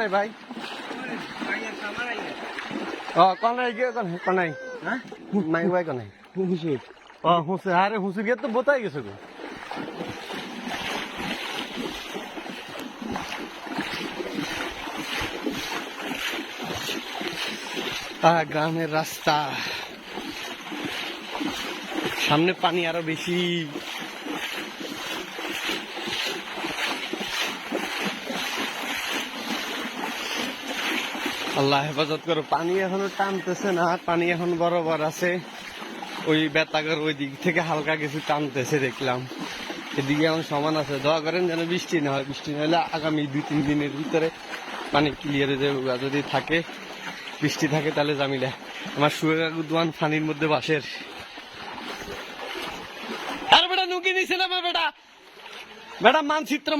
নাই ভাই কনাই গিয়ে কনাই হ্যাঁ মাই ভাই কনাই হুসুর হুসুর আরে হুসুর গিয়ে তো বোতাই গেছে গো গ্রামের রাস্তা সামনে পানি আরো বেশি আল্লাহ হেফাজত করো পানি এখনো টানতেছে না পানি এখন বরাবর আছে ওই বেতাগর ওই দিক থেকে হালকা কিছু টানতেছে দেখলাম এদিকে এখন সমান আছে দোয়া করেন যেন বৃষ্টি না হয় বৃষ্টি না হলে আগামী 2-3 দিনের ভিতরে পানি ক্লিয়ার হয়ে যাবে যদি থাকে বৃষ্টি থাকে তাহলে জামিলা আমার সুয়েগুদওয়ান পানির মধ্যে বাসের আর বেটা নুকি নিছে না বেটা বেটা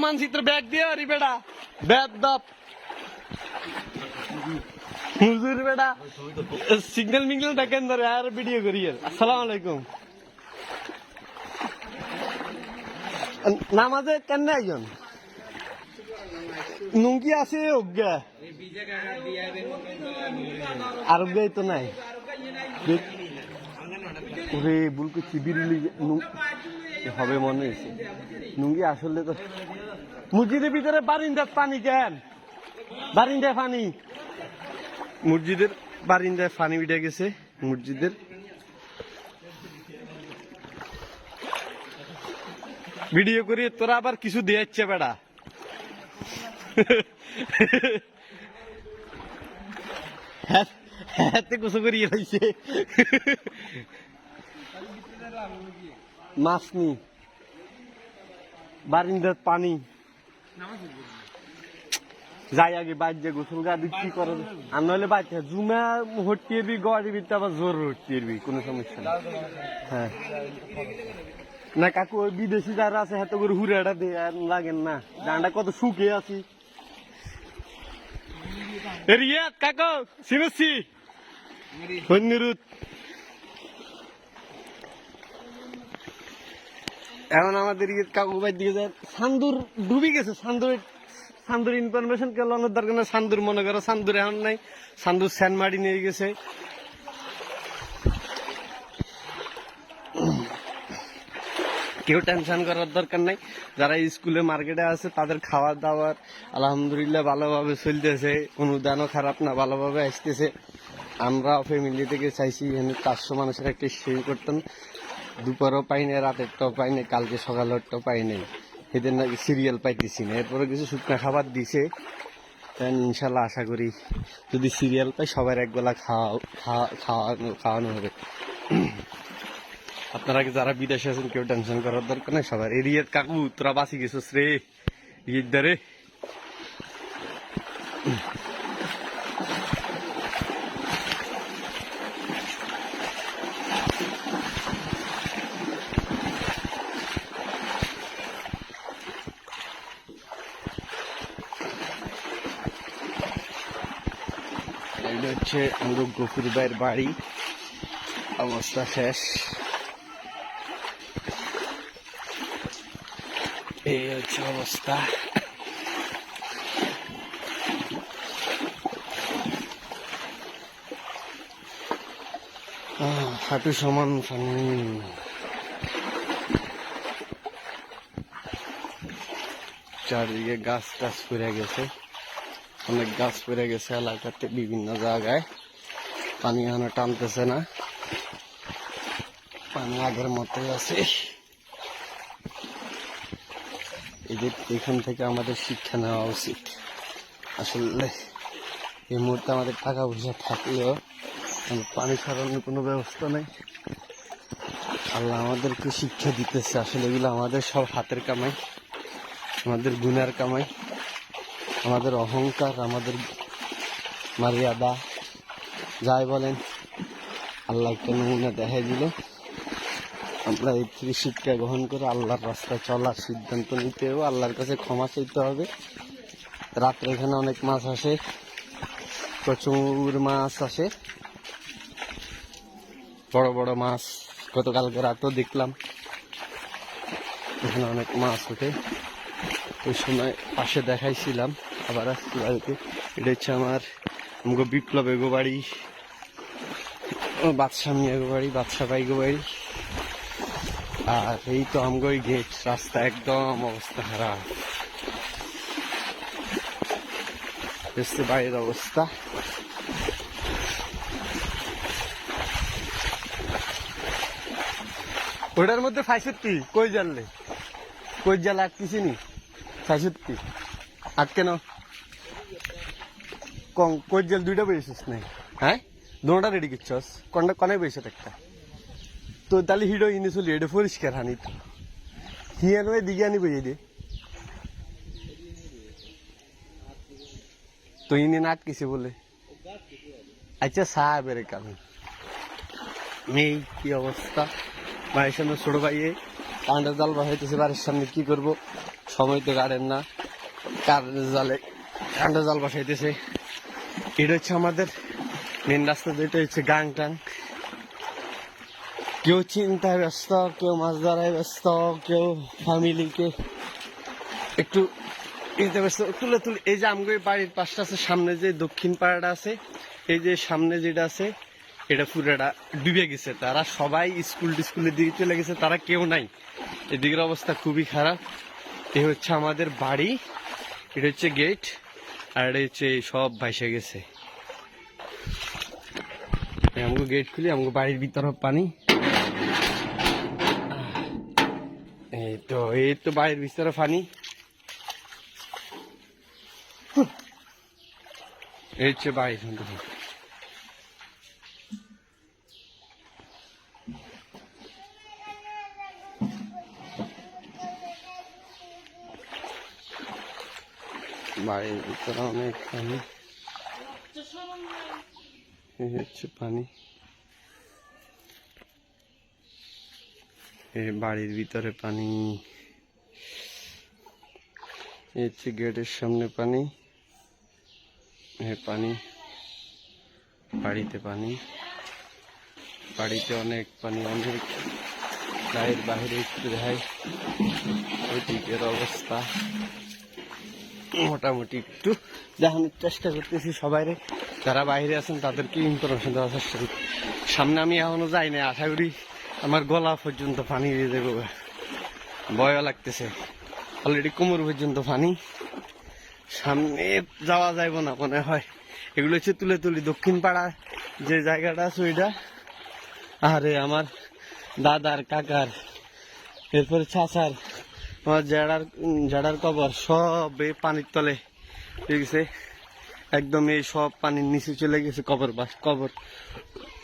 মানচিত্র ব্যাগ দিয়ে আরি বেটা ব্যাগ দাপ হুজুর বেটা সিগন্যাল মিগন্যাল দেখেন ধরে আর ভিডিও করি আসসালামু আলাইকুম নামাজে কেন একজন নুঙ্কি আছে অজ্ঞা আর অজ্ঞাই তো নাই ওরে ভুল করছি বিরুলি হবে মনে হয়েছে নুঙ্গি আসলে তো মসজিদের ভিতরে বারিন্দার পানি কেন বারিন্দায় পানি মসজিদের বারিন্দায় পানি উঠে গেছে মসজিদের ভিডিও করি তোরা আবার কিছু দিয়েছে বেড়া হাতে কুসো করিয়ে রয়েছে মাছ নি বারিন্দার পানি যাই আগে বাইর যে গোসল গা কি করে আর নইলে বাইতে জুমা হটিয়ে গড়ি বিতে আবার জোর হটিয়ে কোনো সমস্যা নেই হ্যাঁ না কাকু ওই বিদেশি যারা আছে হাতে করে হুড়াটা দিয়ে আর লাগেন না ডান্ডা কত শুকিয়ে আছি রিয়া কাকু সিনেছি ধন্যরুত এখন আমাদের কাকু ভাই দিকে যায় সান্দুর ডুবি গেছে সান্দুর ইনফরমেশন কেউ অন্য দরকার না সান্দুর মনে করো সান্দুর এখন নাই সান্দুর স্যানমারি নিয়ে গেছে কেউ টেনশন করার দরকার নাই যারা স্কুলে মার্কেটে আছে তাদের খাওয়া দাওয়ার আলহামদুলিল্লাহ ভালোভাবে চলতেছে অনুদানও খারাপ না ভালোভাবে আসতেছে আমরা ফ্যামিলি থেকে চাইছি এখানে 400 মানুষের একটা স্টে করতেন দুপুরও পাই নাই রাতেরটাও পাই নাই কালকে সকালেরটাও পাই নাই এদের নাকি সিরিয়াল পাইতেছি না এরপরে কিছু শুকনা খাবার দিছে ইনশাল্লাহ আশা করি যদি সিরিয়াল পাই সবার একবেলা খাওয়ানো হবে আপনারা যারা বিদেশে আছেন কেউ টেনশন করার দরকার নাই সবার এরিয়ার কাকু তোরা বাঁচি গেছিস রে ইদারে এটা হচ্ছে আমাদের গফুর ভাইয়ের বাড়ি অবস্থা শেষ এই হচ্ছে অবস্থা হাঁটু সমান পানি চারদিকে গাছ টাছ পড়ে গেছে অনেক গাছ পড়ে গেছে এলাকাতে বিভিন্ন জায়গায় পানি এখনো টানতেছে না পানি আগের মতোই আছে এখান থেকে আমাদের শিক্ষা নেওয়া উচিত আসলে এই মুহূর্তে আমাদের টাকা পয়সা থাকলেও পানি ছাড়ানোর কোনো ব্যবস্থা নেই আল্লাহ আমাদেরকে শিক্ষা দিতেছে আসলে এগুলো আমাদের সব হাতের কামাই আমাদের গুনার কামাই আমাদের অহংকার আমাদের মর্যাদা যাই বলেন আল্লাহ একটা নমুনা দেখাই দিল আমরা এই থেকে শিক্ষা গ্রহণ করে আল্লাহর রাস্তায় চলার সিদ্ধান্ত নিতে হবে আল্লাহর কাছে ক্ষমা চাইতে হবে রাত্রে এখানে অনেক মাছ আসে প্রচুর মাছ আসে বড় বড় মাছ গতকালকে রাতেও দেখলাম এখানে অনেক মাছ ওঠে ওই সময় পাশে দেখাইছিলাম আবার আসছি বাড়িতে এটা হচ্ছে আমগো বিপ্লব এগো বাড়ি, বাদশা মিয়া গো বাড়ি, বাদশা ভাই গো বাড়ি। আর এই তো আমগো গেট, রাস্তা একদম অবস্থা খারাপ, বাড়ির অবস্থা। ওটার মধ্যে 65 কই জানলে, কই জাল আটকিছি নি 65 আটকে না কই জাল দুইটা বেরিয়েছিস নাই? হ্যাঁ দুটা রেডি করছস, কোনটা কনে বেরিয়েছে একটা তো তাহলে হিডো ইনে চলি, এটা পরিষ্কার হানি তো হিয়ানো দিকে আনি বইয়ে দে তো ইনি না আটকেছে বলে। আচ্ছা সাহেবের কারণ এই কি অবস্থা, বাড়ির সামনে ছোট ভাইয়ে কারেন্টের জাল বসাইতেছে বাড়ির সামনে, কি করব সময় তো কারেন না, কারেন্টের জালে কারেন্টের জাল বসাইতেছে। এটা হচ্ছে আমাদের মেন রাস্তা, যেটা হচ্ছে গাং টাং। কেউ চিন্তায় ব্যস্ত, কেউ মাছ ধরায় ব্যস্ত, কেউ ফ্যামিলিকে একটু ইতে ব্যস্ত তুলে তুলে। এই যে আমগো বাড়ির পাশটা আছে, সামনে যে দক্ষিণ পাড়াটা আছে, এই যে সামনে যেটা আছে এটা পুরাটা ডুবে গেছে, তারা সবাই স্কুলের দিকে চলে গেছে, তারা কেউ নাই, এদিকের অবস্থা খুবই খারাপ। এ হচ্ছে আমাদের বাড়ি, এটা হচ্ছে গেট, আর এটা হচ্ছে সব ভাইসে গেছে। আমাকে গেট খুলি, আমাকে বাড়ির ভিতরে পানি, এই তো বাড়ির ভিতরে পানি। এই হচ্ছে বাড়ি, বাড়ির ভিতরে অনেক পানি, এই হচ্ছে পানি, এই বাড়ির ভিতরে পানি, এই হচ্ছে গেটের সামনে পানি, পানি বাড়িতে পানি, বাড়িতে অনেক পানি, অনেক গায়ের বাহিরে একটু দেখায় ওইদিকের অবস্থা। মোটামুটি একটু দেখানোর চেষ্টা করতেছি সবাই, যারা বাইরে আছেন তাদেরকে ইনফরমেশন দেওয়ার চেষ্টা করি। সামনে আমি এখনো যাই না, আশা করি আমার গলা পর্যন্ত পানি দিয়ে দেবো, ভয় লাগতেছে, অলরেডি কোমর পর্যন্ত পানি, সামনে যাওয়া যাইব না মনে হয়। এগুলো হচ্ছে তুলে তুলি দক্ষিণ পাড়া যে জায়গাটা আছে ওইটা, আরে আমার দাদার কাকার, এরপরে চাচার, আমার জেডার কবর সব এই পানির তলে গেছে, একদম এই সব পানির নিচে চলে গেছে। কবর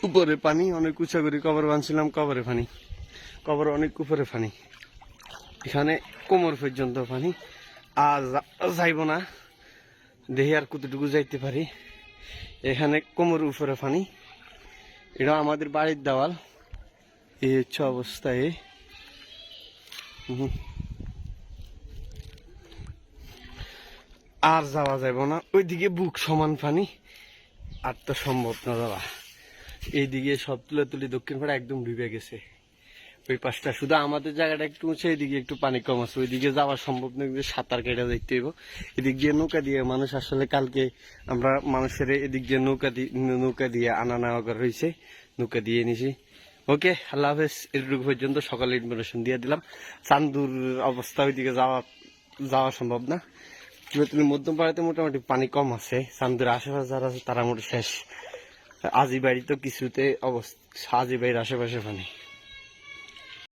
উপরে পানি, অনেক উঁচা করে কবর বানছিলাম, কবরে পানি, কবর অনেক উপরে পানি, এখানে কোমর পর্যন্ত পানি। আর যাইব না, দেখি আর কতটুকু যাইতে পারি। এখানে কোমর উপরে পানি, এটা আমাদের বাড়ির দেওয়াল, এই হচ্ছে অবস্থায়। আর যাওয়া যাব না, ওইদিকে বুক সমান পানি, আর তো সম্ভব না যাওয়া। এইদিকে সব তুলে তুলি দক্ষিণ পাড়া একদম ডুবে গেছে, ওই পাশটা শুধু আমাদের জায়গাটা একটু উঁচু, এইদিকে একটু পানি কম আছে, ওইদিকে যাওয়া সম্ভব নয়, সাঁতার কেটে যাইতে হইব। এদিক দিয়ে নৌকা দিয়ে মানুষ, আসলে কালকে আমরা মানুষের এদিক দিয়ে নৌকা দিয়ে আনা নেওয়া করা হয়েছে, নৌকা দিয়ে নিছি। ওকে, আল্লাহ হাফেজ। এটুকু পর্যন্ত সকালে ইনফরমেশন দিয়ে দিলাম। চান্দুর অবস্থা ওইদিকে যাওয়া সম্ভব না, তুমি মধ্যম পাড়াতে মোটামুটি পানি কম আছে, চান্দুর আশেপাশে যারা আছে তারা মোটামুটি শেষ। আজি বাড়ি তো কিছুতে অবস্থা, আজি বাড়ির আশেপাশে পানি।